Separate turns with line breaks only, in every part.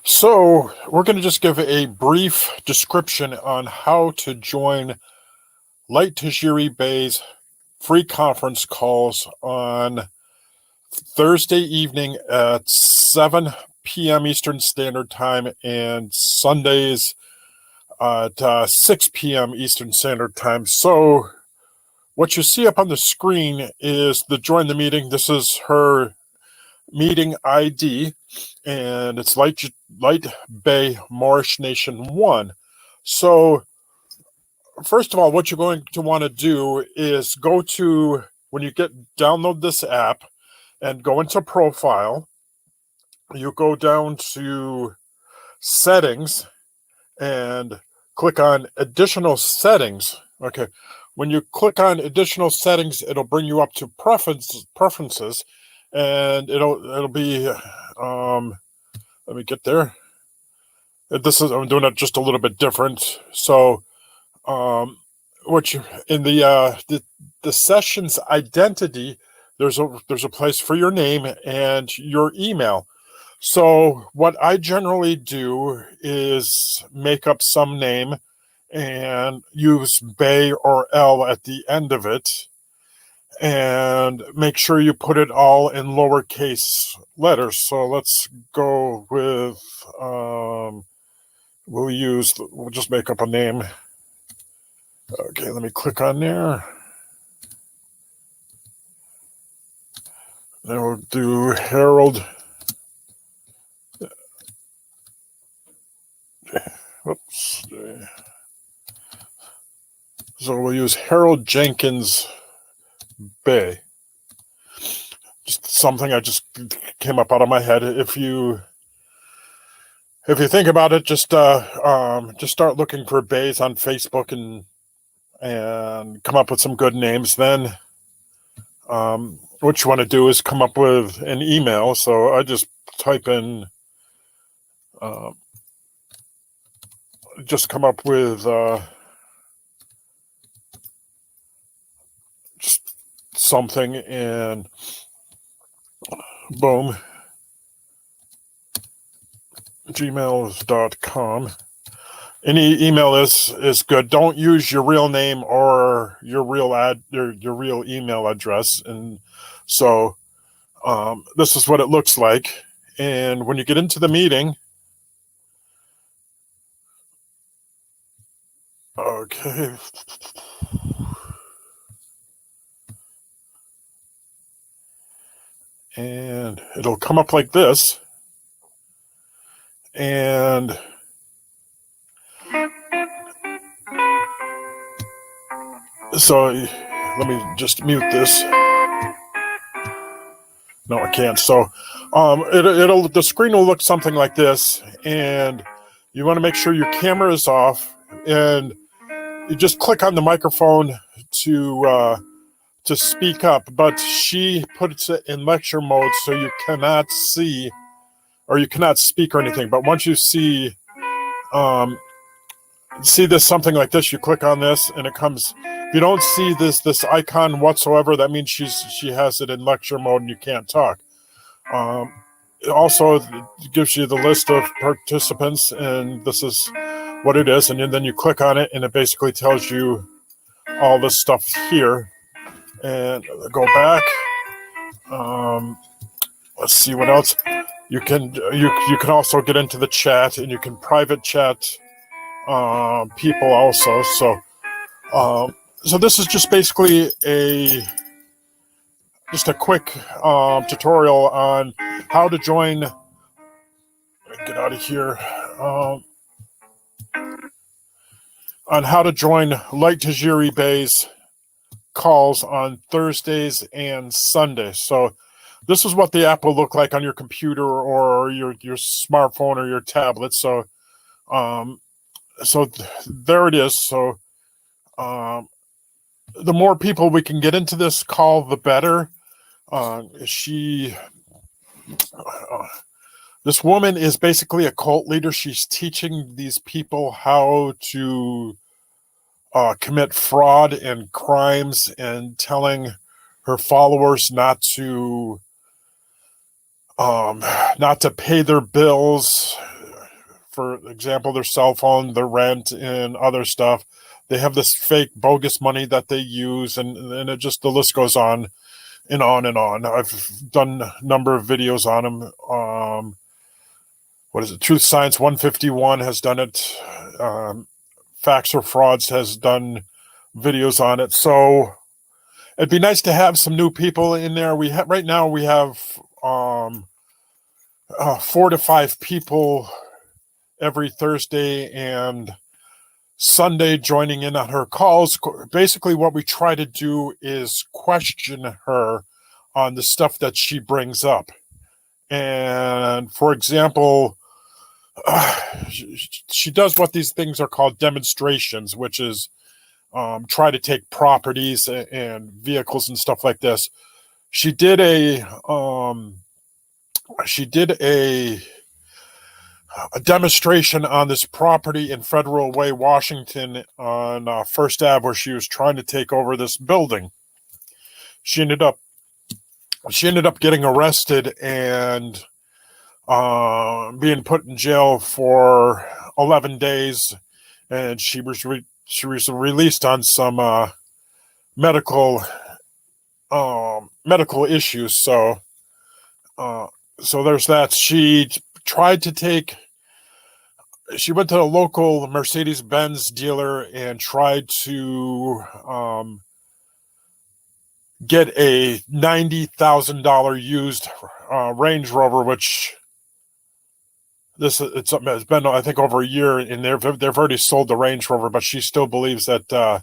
So we're going to just give a brief description on how to join Light Tajiri Bey's free conference calls on Thursday evening at 7 p.m. Eastern Standard Time and Sundays at 6 p.m. Eastern Standard Time. So what you see up on the screen is the join the meeting. This is her meeting ID, and it's Light Bey Moorish Nation 1. So first of all, what you're going to want to do is go to, when you download this app and go into profile, you go down to settings and click on additional settings. Okay, when you click on additional settings, it'll bring you up to preferences, and it'll be let me get there. I'm doing it just a little bit different. So what you in the session's identity, there's a place for your name and your email. So what I generally do is make up some name and use Bey or L at the end of it, and make sure you put it all in lowercase letters. So let's go with we'll just make up a name. Okay, let me click on there. Then we'll do Harold. Whoops. So we'll use Harold Jenkins Bey. Just something I just came up out of my head. If you think about it, just start looking for Beys on Facebook and come up with some good names. Then what you want to do is come up with an email. So I just type in, just come up with just something, and boom, gmail.com. Any email is good. Don't use your real name or your real email address. And so this is what it looks like. And when you get into the meeting, okay, and it'll come up like this. And so let me just mute this. No, I can't. So the screen will look something like this, and you want to make sure your camera is off, and you just click on the microphone to speak up. But she puts it in lecture mode, so you cannot see or you cannot speak or anything. But once you see this something like this, you click on this, and it comes. If you don't see this icon whatsoever, that means she has it in lecture mode and you can't talk. It also gives you the list of participants, and this is what it is. And then you click on it, and it basically tells you all this stuff here. And go back. Let's see what else. You can also get into the chat, and you can private chat people also. So this is just basically a quick tutorial on how to join. Get out of here. On how to join Light Tajiri Bey's calls on Thursdays and Sundays. So this is what the app will look like on your computer or your smartphone or your tablet. So there it is. So the more people we can get into this call, the better. This woman is basically a cult leader. She's teaching these people how to commit fraud and crimes, and telling her followers not to pay their bills, for example, their cell phone, their rent, and other stuff. They have this fake bogus money that they use, and it just, the list goes on and on and on. I've done a number of videos on them. What is it? Truth Science 151 has done it. Facts or Frauds has done videos on it. So it'd be nice to have some new people in there. Right now we have 4 to 5 people every Thursday and Sunday joining in on her calls. Basically, what we try to do is question her on the stuff that she brings up. And for example, she does what these things are called demonstrations, which is try to take properties and vehicles and stuff like this. She did a demonstration on this property in Federal Way, Washington, on First Ave, where she was trying to take over this building. She ended up getting arrested and being put in jail for 11 days, and she was released on some medical issues. So there's that. She went to a local Mercedes-Benz dealer and tried to get a $90,000 used Range Rover, which it's been, I think, over a year, and they've already sold the Range Rover, but she still believes that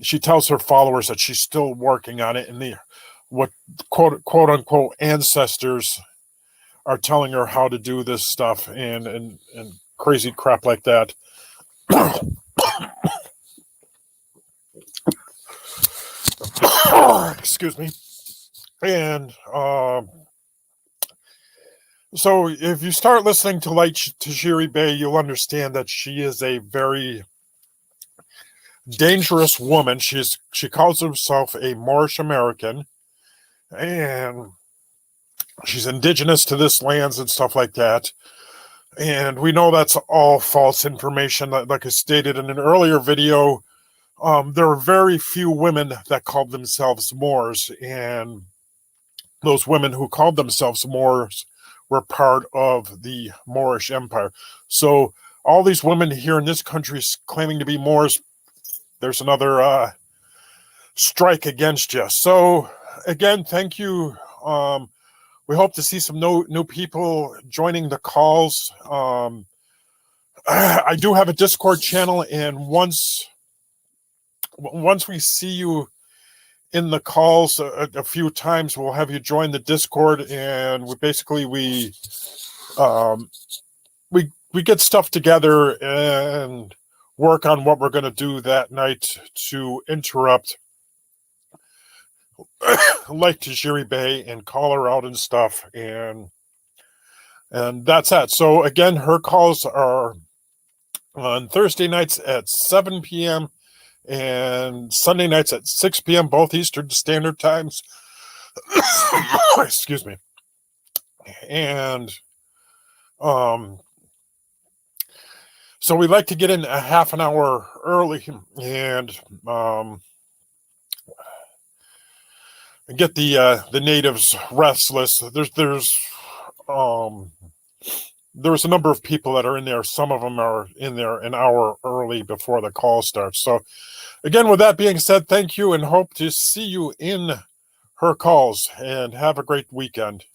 she tells her followers that she's still working on it, and what quote unquote ancestors are telling her how to do this stuff and crazy crap like that. Excuse me. And so if you start listening to Light Tajiri Bey, you'll understand that she is a very dangerous woman. She calls herself a Moorish American, and she's indigenous to this lands and stuff like that. And we know that's all false information. Like I stated in an earlier video, there are very few women that called themselves Moors, and those women who called themselves Moors were part of the Moorish Empire. So all these women here in this country claiming to be Moors, there's another strike against you. So again, thank you. We hope to see some new people joining the calls. I do have a Discord channel, and once we see you in the calls a few times, we'll have you join the Discord, and we get stuff together and work on what we're going to do that night to interrupt Light Tajiri Bey and call her out and stuff, and that's that. So again, her calls are on Thursday nights at 7 p.m. and Sunday nights at 6 p.m., both Eastern Standard Times. Excuse me. And so we like to get in a half an hour early and get the natives restless. There's a number of people that are in there. Some of them are in there an hour early before the call starts. So again, with that being said, thank you, and hope to see you in her calls, and have a great weekend.